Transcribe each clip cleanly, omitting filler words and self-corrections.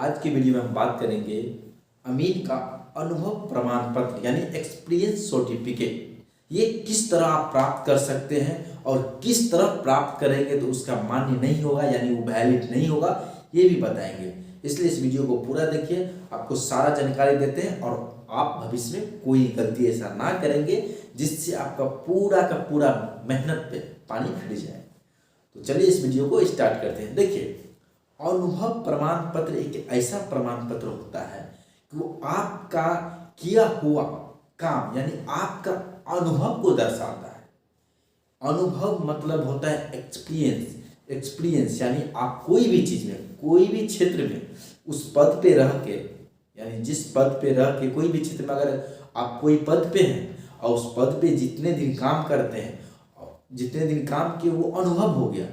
आज की वीडियो में हम बात करेंगे अमीन का अनुभव प्रमाण पत्र यानी एक्सपीरियंस सर्टिफिकेट। ये किस तरह आप प्राप्त कर सकते हैं और किस तरह प्राप्त करेंगे तो उसका मान्य नहीं होगा यानी वो वैलिड नहीं होगा, ये भी बताएंगे। इसलिए इस वीडियो को पूरा देखिए, आपको सारा जानकारी देते हैं और आप भविष्य में कोई गलती ऐसा ना करेंगे जिससे आपका पूरा का पूरा मेहनत पे पानी फिर जाए। तो चलिए इस वीडियो को स्टार्ट करते हैं। देखिए, अनुभव प्रमाण पत्र एक ऐसा प्रमाण पत्र होता है कि वो आपका किया हुआ काम यानी आपका अनुभव को दर्शाता है। अनुभव मतलब होता है एक्सपीरियंस। एक्सपीरियंस यानी आप कोई भी चीज में, कोई भी क्षेत्र में उस पद पे रह के, यानी जिस पद पे रह के कोई भी क्षेत्र में अगर आप कोई पद पे हैं और उस पद पे जितने दिन काम करते हैं, जितने दिन काम किए वो अनुभव हो गया।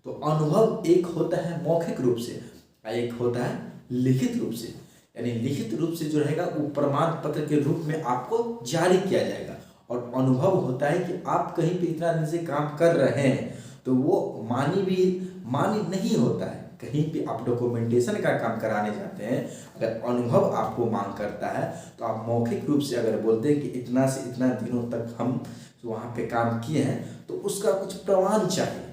तो अनुभव एक होता है मौखिक रूप से और एक होता है लिखित रूप से। यानी लिखित रूप से जो रहेगा वो प्रमाण पत्र के रूप में आपको जारी किया जाएगा। और अनुभव होता है कि आप कहीं पे इतना दिन से काम कर रहे हैं तो वो मान्य नहीं होता है। कहीं पे आप डॉक्यूमेंटेशन का काम कराने जाते हैं, अगर अनुभव आपको मांग करता है तो आप मौखिक रूप से अगर बोलते हैं कि इतना से इतना दिनों तक हम वहाँ पे काम किए हैं तो उसका कुछ प्रमाण चाहिए।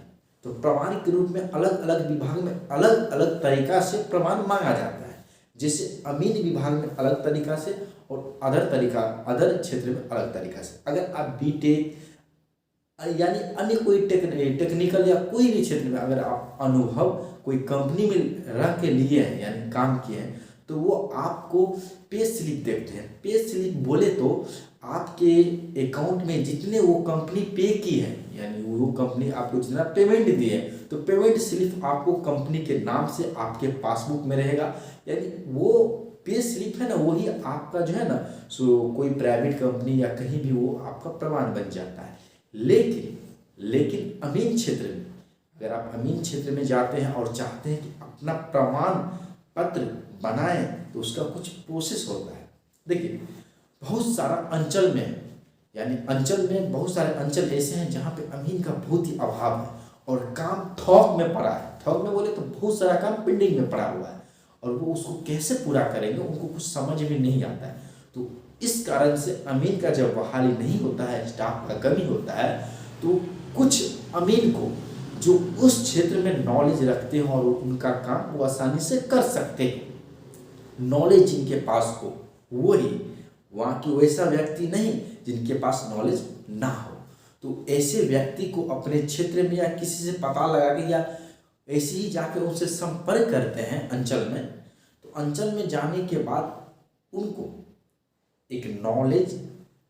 तो प्रमाण के रूप में अलग अलग विभाग में अलग अलग तरीका से प्रमाण मांगा जाता है। जैसे अमीन विभाग में अलग तरीका से और अदर क्षेत्र में अलग तरीका से। अगर आप बीटेक यानी अन्य कोई टेक्निकल या कोई भी क्षेत्र में अगर आप अनुभव कोई कंपनी में रह के लिए हैं यानी काम किए हैं तो वो आपको पे स्लिप देखते हैं। पे स्लिप बोले तो आपके अकाउंट में जितने वो कंपनी पे की है यानी वो कंपनी आपको जितना पेमेंट दी है तो पेमेंट स्लिप आपको कंपनी के नाम से आपके पासबुक में रहेगा। यानी वो पे स्लिप है ना, वही आपका जो है ना सो कोई प्राइवेट कंपनी या कहीं भी वो आपका प्रमाण बन जाता है। लेकिन अमीन क्षेत्र में अगर आप अमीन क्षेत्र में जाते हैं और चाहते हैं कि अपना प्रमाण पत्र बनाएं तो उसका कुछ प्रोसेस होता है। देखिए, बहुत सारा अंचल में यानी अंचल में बहुत सारे अंचल ऐसे हैं जहाँ पे अमीन का बहुत ही अभाव है और काम थोक में पड़ा है। थोक में बोले तो बहुत सारा काम पेंडिंग में पड़ा हुआ है और वो उसको कैसे पूरा करेंगे उनको कुछ समझ में नहीं आता है। तो इस कारण से अमीन का जब बहाली नहीं होता है, स्टाफ का कमी होता है, तो कुछ अमीन को जो उस क्षेत्र में नॉलेज रखते हैं और उनका काम वो आसानी से कर सकते हैं। नॉलेज जिनके पास हो वही, वहाँ की वैसा व्यक्ति नहीं जिनके पास नॉलेज ना हो। तो ऐसे व्यक्ति को अपने क्षेत्र में या किसी से पता लगा के या ऐसे ही जाके उनसे संपर्क करते हैं अंचल में। तो अंचल में जाने के बाद उनको एक नॉलेज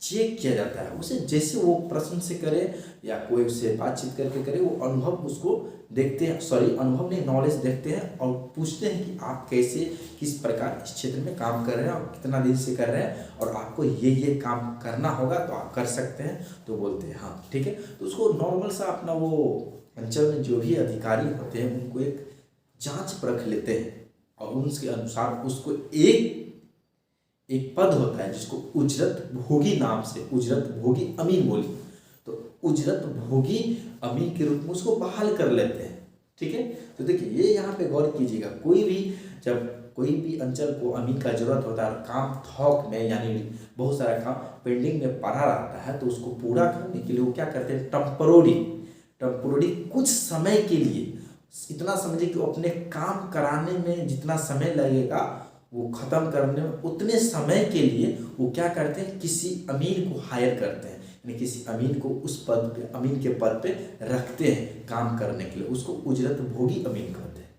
चेक किया जाता है। उसे जैसे वो प्रश्न से करे या कोई उससे बातचीत करके करे, वो अनुभव उसको देखते हैं, अनुभव नहीं नॉलेज देखते हैं और पूछते हैं कि आप कैसे किस प्रकार इस क्षेत्र में काम कर रहे हैं और कितना दिन से कर रहे हैं और आपको ये काम करना होगा तो आप कर सकते हैं। तो बोलते हैं हाँ ठीक है। तो उसको नॉर्मल सा अपना वो अंचल में जो भी अधिकारी होते हैं उनको एक जांच परख लेते हैं और उनके अनुसार उसको एक पद होता है जिसको उजरत भोगी नाम से, उजरत भोगी अमीन बोली, तो उजरत भोगी अमीन के रूप में उसको बहाल कर लेते हैं। ठीक है। तो देखिए, ये यहाँ पे गौर कीजिएगा, जब कोई भी अंचल को अमीन का जरूरत होता है और काम थोक में यानी बहुत सारा काम पेंडिंग में पड़ा रहता है तो उसको पूरा करने के लिए वो क्या करते हैं, टेम्पोररी कुछ समय के लिए, इतना समझिए कि अपने काम कराने में जितना समय लगेगा वो खत्म करने में उतने समय के लिए वो क्या करते हैं, किसी अमीन को हायर करते हैं यानी किसी अमीन को उस पद पे, अमीन के पद पे रखते हैं काम करने के लिए। उसको उजरत भोगी अमीन कहते हैं।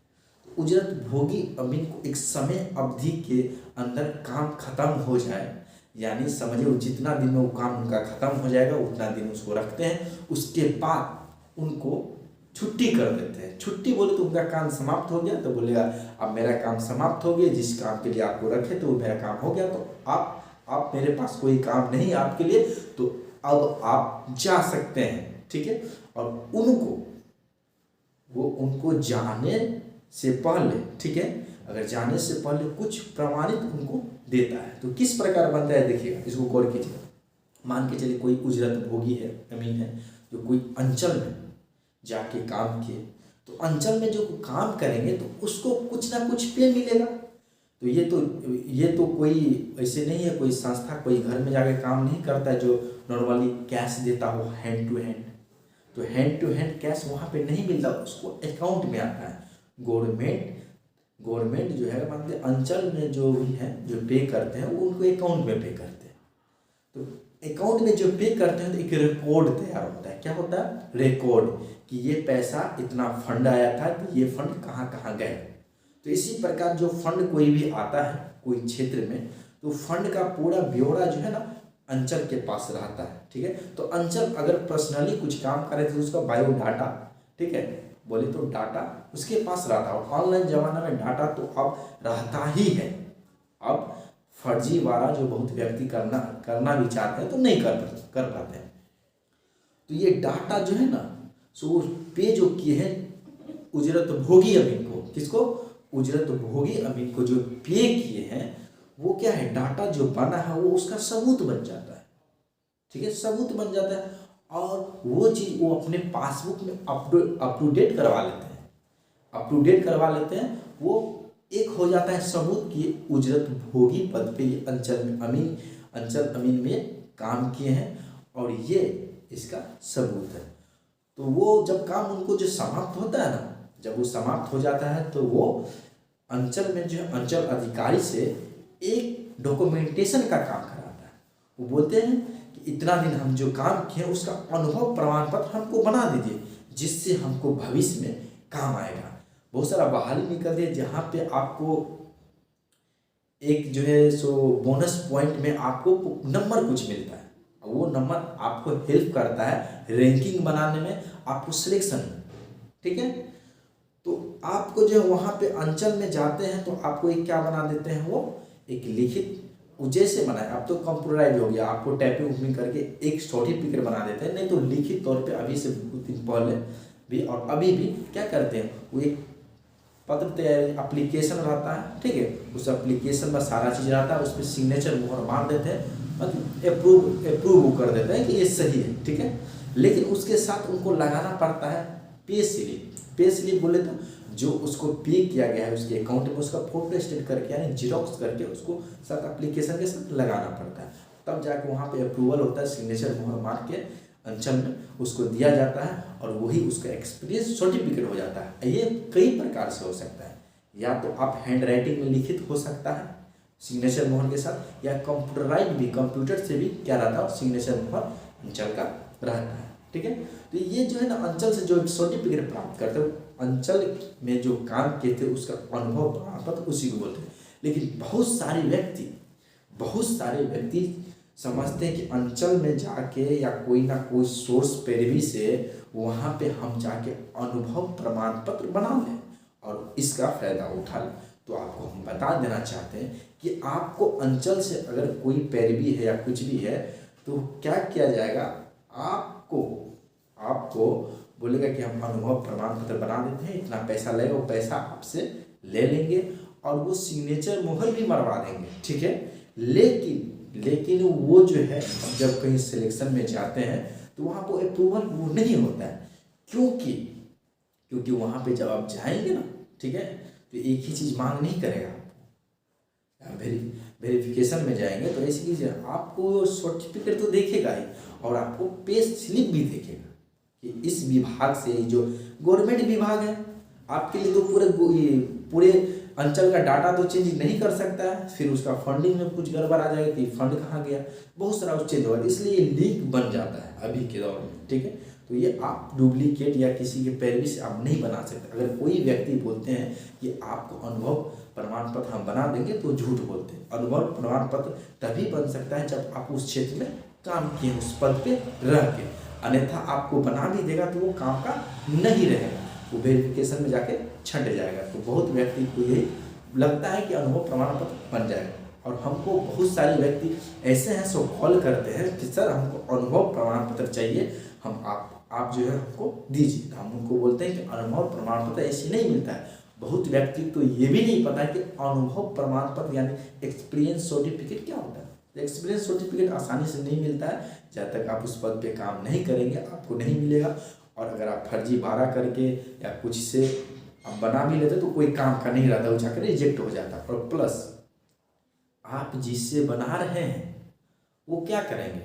तो उजरत भोगी अमीन को एक समय अवधि के अंदर काम खत्म हो जाए यानी समझिए जितना दिन में वो काम उनका खत्म हो जाएगा उतना दिन उसको रखते हैं। उसके बाद उनको छुट्टी कर देते हैं। छुट्टी बोले तो उनका काम समाप्त हो गया तो बोलेगा अब मेरा काम समाप्त हो गया, जिस काम के लिए आपको रखे तो मेरा काम हो गया, तो आप मेरे पास कोई काम नहीं आपके लिए, तो अब आप जा सकते हैं। ठीक है। और उनको जाने से पहले, ठीक है, अगर जाने से पहले कुछ प्रमाणित उनको देता है। तो किस प्रकार बनता है देखिएगा, इसको गौर कीजिएगा। मान के चलिए कोई उजरत भोगी है, अमीन है, जो कोई अंचल में जाके काम किए तो अंचल में जो काम करेंगे तो उसको कुछ ना कुछ पे मिलेगा। तो कोई ऐसे नहीं है, कोई संस्था कोई घर में जाके काम नहीं करता है जो नॉर्मली कैश देता हो हैंड टू हैंड। तो हैंड टू हैंड कैश वहाँ पे नहीं मिलता, उसको अकाउंट में आता है। गवर्नमेंट जो है मतलब अंचल में जो भी है जो पे करते हैं वो उनको अकाउंट में पे करते हैं। तो अकाउंट में जो पे करते हैं तो एक रिकॉर्ड तैयार होता है। क्या होता है? रिकॉर्ड, कि ये पैसा इतना फंड आया था, तो ये फंड कहाँ कहाँ गए। तो इसी प्रकार जो फंड कोई भी आता है कोई क्षेत्र में, तो फंड का पूरा ब्यौरा जो है ना अंचल के पास रहता है। ठीक है, तो अंचल अगर पर्सनली कुछ काम करे तो उसका बायोडाटा, ठीक है, बोले तो डाटा उसके पास रहता है। और ऑनलाइन जमाना में डाटा तो अब रहता ही है। अब फर्जीवाड़ा जो बहुत व्यक्ति करना भी चाहते हैं तो नहीं कर पाते हैं। तो ये डाटा जो है ना सो पे जो किए हैं उजरत भोगी अमीन को, किसको? उजरत भोगी अमीन को जो पे किए हैं वो क्या है, डाटा जो बना है वो उसका सबूत बन जाता है। ठीक है, सबूत बन जाता है और वो चीज़ वो अपने पासबुक में अप टू डेट करवा लेते हैं। वो एक हो जाता है सबूत कि उजरत भोगी पद पे ये अंचल अमीन में काम किए हैं और ये इसका सबूत है। तो वो जब काम उनको जो समाप्त होता है ना, जब वो समाप्त हो जाता है तो वो अंचल में जो अंचल अधिकारी से एक डॉक्यूमेंटेशन का काम कराता है। वो बोलते हैं कि इतना दिन हम जो काम किए उसका अनुभव प्रमाण पत्र हमको बना दीजिए, जिससे हमको भविष्य में काम आएगा। बहुत सारा बहाली निकलती है जहाँ पे आपको एक जो है सो बोनस पॉइंट में आपको नंबर कुछ मिलता है। वो नंबर आपको हेल्प करता है रैंकिंग बनाने में, आपको सिलेक्शन में। ठीक है, तो आपको जो है वहाँ पे अंचल में जाते हैं तो आपको एक क्या बना देते हैं, वो एक लिखित जैसे बनाए। अब तो कंप्यूटराइज हो गया, आपको टाइपिंग उपिंग करके एक सर्टिफिकेट बना देते हैं। नहीं तो लिखित तौर पे अभी से कुछ दिन पहले भी और अभी भी क्या करते हैं, वो एक पत्र तैयार एप्लीकेशन रहता है। ठीक है, उस एप्लीकेशन में सारा चीज़ रहता है, उसमें सिग्नेचर मोहर मार देते हैं, मतलब अप्रूव कर देते हैं कि ये सही है। ठीक है, लेकिन उसके साथ उनको लगाना पड़ता है पे स्लिप बोले तो जो उसको पे किया गया है उसके अकाउंट में उसका फोटो स्टेट करके यानी जीरोक्स करके उसको साथ एप्लीकेशन के साथ लगाना पड़ता है। तब जाके वहाँ पे अप्रूवल होता है, सिग्नेचर मोहर मार के अंचल में उसको दिया जाता है और वही उसका एक्सपीरियंस सर्टिफिकेट हो जाता है। ये कई प्रकार से हो सकता है, या तो आप हैंड राइटिंग में लिखित हो सकता है सिग्नेचर मोहर के साथ, या कंप्यूटराइज भी, कंप्यूटर से भी क्या रहता है सिग्नेचर मोहर अंचल का रहता है। ठीक है, तो ये जो है ना अंचल से जो सर्टिफिकेट प्राप्त करते हैं, अंचल में जो काम किए थे उसका अनुभव प्रमाण पत्र उसी को बोलते हैं। लेकिन बहुत सारे व्यक्ति समझते हैं कि अंचल में जाके या कोई ना कोई सोर्स पैरवी से वहाँ पे हम जाके अनुभव प्रमाण पत्र बना लें और इसका फायदा उठा लें। तो आपको हम बता देना चाहते हैं कि आपको अंचल से अगर कोई पैरवी है या कुछ भी है तो क्या किया जाएगा, आपको बोलेगा कि हम अनुभव प्रमाण पत्र बना देते हैं, इतना पैसा लगेगा, वो पैसा आपसे ले लेंगे और वो सिग्नेचर मोहर भी मरवा देंगे। ठीक है, लेकिन वो जो है जब कहीं सिलेक्शन में जाते हैं तो वहाँ पर अप्रूवल वो नहीं होता है। क्योंकि वहाँ पे जब आप जाएंगे ना, ठीक है, तो एक ही चीज़ मांग नहीं करेगा आपको। वेरिफिकेशन में जाएंगे तो ऐसी चीज़ आपको सर्टिफिकेट तो देखेगा ही और आपको पे स्लिप भी देखेगा कि इस विभाग से, जो गवर्नमेंट विभाग है आपके लिए, तो पूरे अंचल का डाटा तो चेंज नहीं कर सकता है। फिर उसका फंडिंग में कुछ गड़बड़ आ जाएगा कि फंड कहाँ गया, बहुत सारा चेंज होगा, इसलिए लीक बन जाता है अभी के दौर में। ठीक है, तो ये आप डुप्लीकेट या किसी के पैरवी से आप नहीं बना सकते। अगर कोई व्यक्ति बोलते हैं कि आपको अनुभव प्रमाण पत्र हम बना देंगे तो झूठ बोलते हैं। अनुभव प्रमाण पत्र तभी बन सकता है जब आप उस क्षेत्र में काम किए, उस पद पे रह के, अन्यथा आपको बना भी देगा तो वो काम का नहीं रहेगा, वो वेरिफिकेशन में जाके छंट जाएगा। तो बहुत व्यक्ति को यही लगता है कि अनुभव प्रमाण पत्र बन जाएगा और हमको बहुत सारे व्यक्ति ऐसे हैं सो कॉल करते हैं कि सर हमको अनुभव प्रमाण पत्र चाहिए, हम आप जो है हमको दीजिए। हम उनको बोलते हैं कि अनुभव प्रमाण पत्र ऐसे नहीं मिलता है। बहुत व्यक्ति तो ये भी नहीं पता है कि अनुभव प्रमाण पत्र यानी एक्सपीरियंस सर्टिफिकेट क्या होता है। एक्सपीरियंस सर्टिफिकेट आसानी से नहीं मिलता है, जब तक आप उस पद पे काम नहीं करेंगे आपको नहीं मिलेगा। और अगर आप फर्जीवाड़ा करके या कुछ से आप बना भी लेते तो कोई काम का नहीं रहता, वो जाकर रिजेक्ट हो जाता। और प्लस आप जिससे बना रहे हैं वो क्या करेंगे,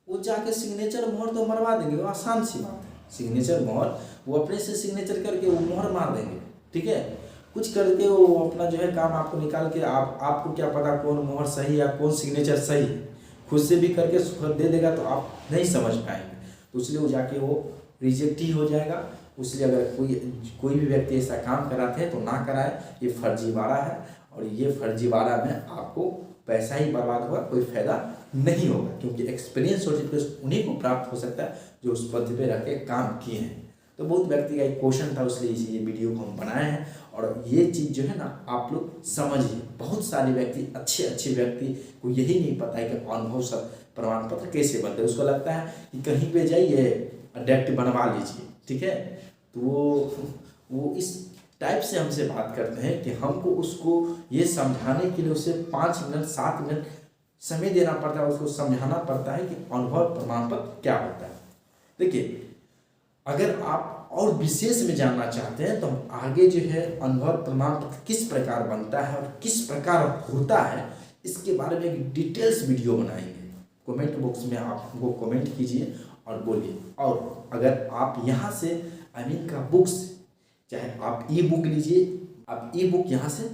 वो जाके सिग्नेचर मोहर तो मरवा देंगे, वो आसान सी बात है। सिग्नेचर मोहर वो अपने से सिग्नेचर करके वो मोहर मार देंगे, ठीक है। कुछ करके वो अपना जो है काम आपको निकाल के आपको क्या पता कौन मोहर सही है कौन सिग्नेचर सही है, खुद से भी करके दे देगा तो आप नहीं समझ पाएंगे। तो इसलिए वो जाके वो रिजेक्ट ही हो जाएगा। इसलिए अगर कोई भी व्यक्ति ऐसा काम कराते हैं तो ना कराए, ये फर्जीवाड़ा है। और ये फर्जीवाड़ा में आपको पैसा ही बर्बाद होगा, कोई फायदा नहीं होगा। क्योंकि एक्सपीरियंस सर्टिफिकेट उन्हीं को प्राप्त हो सकता है जो उस पद पे रह के काम किए हैं। तो बहुत व्यक्ति का एक क्वेश्चन था, इसलिए ये वीडियो को हम बनाए हैं। और ये चीज़ जो है ना आप लोग समझिए, बहुत सारे व्यक्ति अच्छे व्यक्ति को यही नहीं पता है कि अनुभव प्रमाण पत्र कैसे बनते हैं। उसको लगता है कि कहीं पे जाइए डायरेक्ट बनवा लीजिए, ठीक है। तो वो इस टाइप से हमसे बात करते हैं कि हमको उसको ये समझाने के लिए उसे 5 मिनट 7 मिनट समय देना पड़ता है, उसको समझाना पड़ता है कि अनुभव प्रमाण पत्र क्या होता है। देखिए, अगर आप और विशेष में जानना चाहते हैं तो हम आगे जो है अनुभव प्रमाण पत्र किस प्रकार बनता है और किस प्रकार होता है इसके बारे में एक डिटेल्स वीडियो बनाएंगे। कमेंट बॉक्स में आप हमको कमेंट कीजिए और बोलिए। और अगर आप यहाँ से अमीन का बुक्स, चाहे आप ई बुक लीजिए, आप ई बुक यहाँ से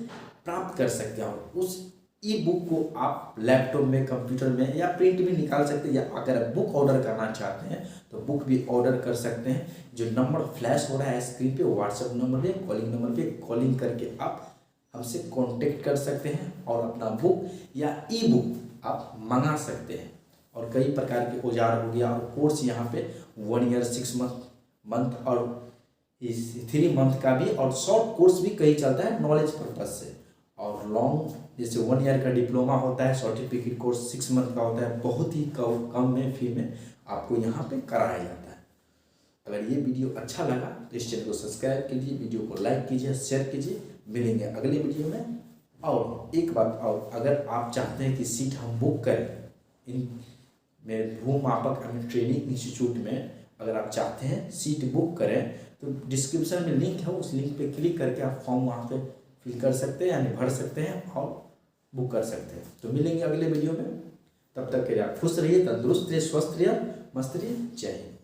प्राप्त कर सकते हैं। और उस ई बुक को आप लैपटॉप में, कंप्यूटर में या प्रिंट भी निकाल सकते हैं। या अगर आप बुक ऑर्डर करना चाहते हैं तो बुक भी ऑर्डर कर सकते हैं। जो नंबर फ्लैश हो रहा है स्क्रीन पे, व्हाट्सएप नंबर पे, कॉलिंग नंबर पे कॉलिंग करके आप हमसे कांटेक्ट कर सकते हैं और अपना बुक या ई बुक आप मंगा सकते हैं। और कई प्रकार के औजार हो गया, और कोर्स यहाँ पे 1 ईयर 6 मंथ और 3 मंथ का भी, और शॉर्ट कोर्स भी कई चलता है नॉलेज पर्पज से। और लॉन्ग जैसे 1 ईयर का डिप्लोमा होता है, सर्टिफिकेट कोर्स 6 मंथ का होता है, बहुत ही कम में फी में आपको यहाँ पे कराया जाता है। अगर ये वीडियो अच्छा लगा तो इस चैनल को सब्सक्राइब कीजिए, वीडियो को लाइक कीजिए, शेयर कीजिए। मिलेंगे अगले वीडियो में। और एक बात और, अगर आप चाहते हैं कि सीट हम बुक करें इन मेरे भूमापक ट्रेनिंग इंस्टीट्यूट में, अगर आप चाहते हैं सीट बुक करें तो डिस्क्रिप्शन में लिंक है, उस लिंक पे क्लिक करके आप फॉर्म वहाँ पे फिल कर सकते हैं, यानी भर सकते हैं और बुक कर सकते हैं। तो मिलेंगे अगले वीडियो में, तब तक के लिए आप खुश रहिए, तंदुरुस्त रहिए, स्वस्थ रहिए, मस्त रहिए। जय हिंद।